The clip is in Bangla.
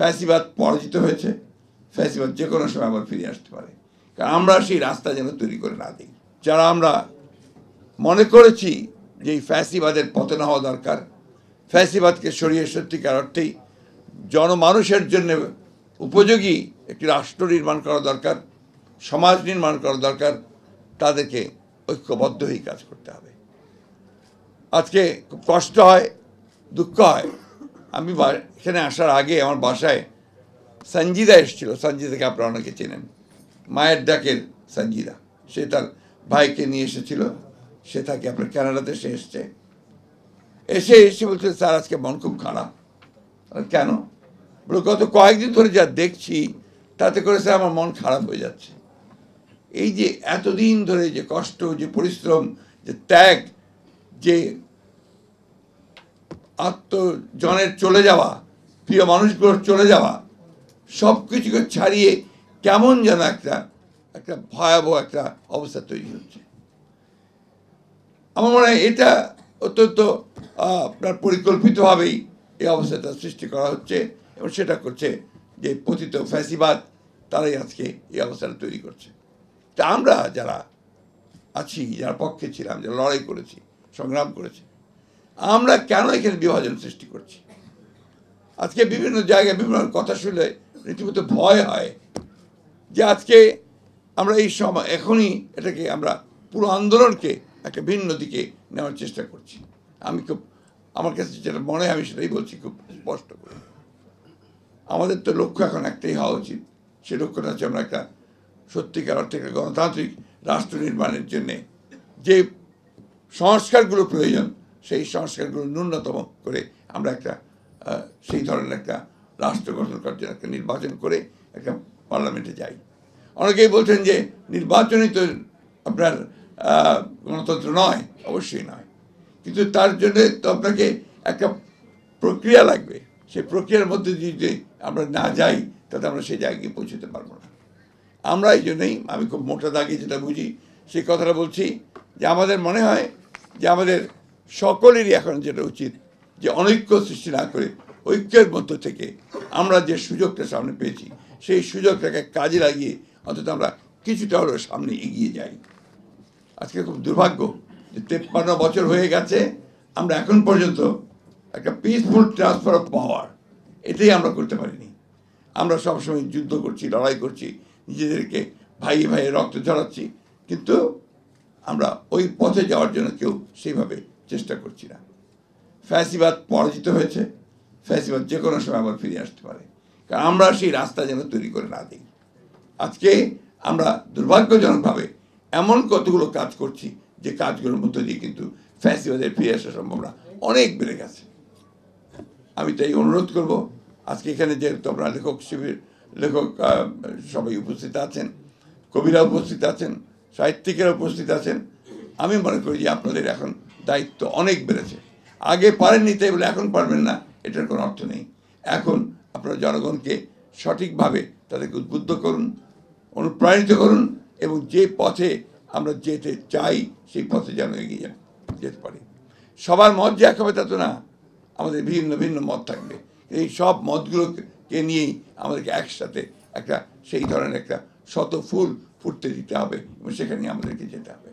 ফ্যাসিবাদ পরাজিত হয়েছে, ফ্যাসিবাদ যে কোনো সময় আবার ফিরে আসতে পারে। কারণ আমরা সেই রাস্তা যেন তৈরি করে না দিই। যারা আমরা মনে করেছি যে এই ফ্যাসিবাদের পতন হওয়া দরকার, ফ্যাসিবাদকে সরিয়ে সত্যিকার অর্থেই জনমানুষের জন্য উপযোগী একটি রাষ্ট্র নির্মাণ করা দরকার, সমাজ নির্মাণ করা দরকার, তাদেরকে ঐক্যবদ্ধ হয়েই কাজ করতে হবে। আজকে খুব কষ্ট হয়, দুঃখ হয়। আমি এখানে আসার আগে আমার বাসায় সঞ্জিদা এসেছিল। সঞ্জিদাকে আপনারা অনেকে চেনেন, মায়ের ডাকের সঞ্জিদা। সে তার ভাইকে নিয়ে এসেছিল। সে থাকে আপনার কানাডাতে, সে এসে বলছে, স্যার আজকে মন খুব খারাপ। কেন? বলে গত কয়েকদিন ধরে যা দেখছি তাতে করে স্যার আমার মন খারাপ হয়ে যাচ্ছে। এই যে এতদিন ধরে যে কষ্ট, যে পরিশ্রম, যে ত্যাগ, যে আত্মজনের চলে যাওয়া, প্রিয় মানুষগুলোর চলে যাওয়া, সব কিছুকে ছাড়িয়ে কেমন যেন একটা ভয়াবহ একটা অবস্থা তৈরি হচ্ছে। আমার মনে হয় এটা অত্যন্ত আপনার পরিকল্পিতভাবেই এই অবস্থাটা সৃষ্টি করা হচ্ছে, এবং সেটা করছে যে পতিত ফ্যাসিবাদ, তারাই আজকে এই অবস্থাটা তৈরি করছে। তা আমরা যারা আছি, যারা পক্ষে ছিলাম, যারা লড়াই করেছি, সংগ্রাম করেছি, আমরা কেন এখানে বিভাজন সৃষ্টি করছি? আজকে বিভিন্ন জায়গায় বিভিন্ন কথা শুনলে রীতিমতো ভয় হয় যে আজকে আমরা এই সময় এখনই এটাকে আমরা পুরো আন্দোলনকে একটা ভিন্ন দিকে নেওয়ার চেষ্টা করছি। আমার কাছে যেটা মনে হয় আমি সেটাই বলছি খুব স্পষ্ট করে। আমাদের তো লক্ষ্য এখন একটাই হওয়া উচিত। সে লক্ষ্যটা হচ্ছে আমরা একটা সত্যিকার অর্থে একটা গণতান্ত্রিক রাষ্ট্র নির্মাণের জন্যে যে সংস্কারগুলো প্রয়োজন, সেই সংস্কারগুলো ন্যূনতম করে আমরা একটা সেই ধরনের একটা রাষ্ট্র গঠন করার জন্য একটা নির্বাচন করে একটা পার্লামেন্টে যাই। অনেকেই বলছেন যে নির্বাচনই তো আপনার গণতন্ত্র নয়। অবশ্যই নয়, কিন্তু তার জন্য তো আপনাকে একটা প্রক্রিয়া লাগবে। সেই প্রক্রিয়ার মধ্যে যদি আমরা না যাই তাতে আমরা সেই জায়গায় পৌঁছতে পারবো না। আমরা এই জন্যই, আমি খুব মোটা দাগে যেটা বুঝি সেই কথাটা বলছি, যে আমাদের মনে হয় যে আমাদের সকলেরই এখন যেটা উচিত যে অনৈক্য সৃষ্টি না করে ঐক্যের মধ্য থেকে আমরা যে সুযোগটা সামনে পেয়েছি সেই সুযোগটাকে কাজে লাগিয়ে অন্তত আমরা কিছুটা হলেও সামনে এগিয়ে যাই। আজকে খুব দুর্ভাগ্য যে 53 বছর হয়ে গেছে, আমরা এখন পর্যন্ত একটা পিসফুল ট্রান্সফার অফ পাওয়ার এটাই আমরা করতে পারিনি। আমরা সবসময় যুদ্ধ করছি, লড়াই করছি, নিজেদেরকে ভাইয়ে ভাইয়ে রক্ত ঝরাচ্ছি, কিন্তু আমরা ওই পথে যাওয়ার জন্য কেউ সেইভাবে চেষ্টা করছি না। ফ্যাসিবাদ পরাজিত হয়েছে, ফ্যাসিবাদ যে কোনো সময় আবার ফিরে আসতে পারে। কারণ আমরা সেই রাস্তা যেন তৈরি করে না দিই। আজকে আমরা দুর্ভাগ্যজনকভাবে এমন কতগুলো কাজ করছি যে কাজগুলোর মধ্য দিয়ে কিন্তু ফ্যাসিবাদের ফিরে আসার সম্ভাবনা অনেক বেড়ে গেছে। আমি তাই অনুরোধ করব, আজকে এখানে যেহেতু আমরা লেখক সবাই উপস্থিত আছেন, কবিরা উপস্থিত আছেন, সাহিত্যিকেরা উপস্থিত আছেন, আমি মনে করি যে আপনাদের এখন দায়িত্ব অনেক বেড়েছে। আগে পারেননি তাই বলে এখন পারবেন না, এটার কোনো অর্থ নেই। এখন আপনারা জনগণকে সঠিকভাবে তাদেরকে উদ্বুদ্ধ করুন, অনুপ্রাণিত করুন, এবং যে পথে আমরা যেতে চাই সেই পথে যেন এগিয়ে যেতে পারি। সবার মত যে এক হবে তা তো না, আমাদের ভিন্ন ভিন্ন মত থাকবে। এই সব মতগুলোকে নিয়েই আমাদেরকে একসাথে একটা সেই ধরনের একটা শত ফুল ফুটতে দিতে হবে, এবং সেখানে আমাদেরকে যেতে হবে।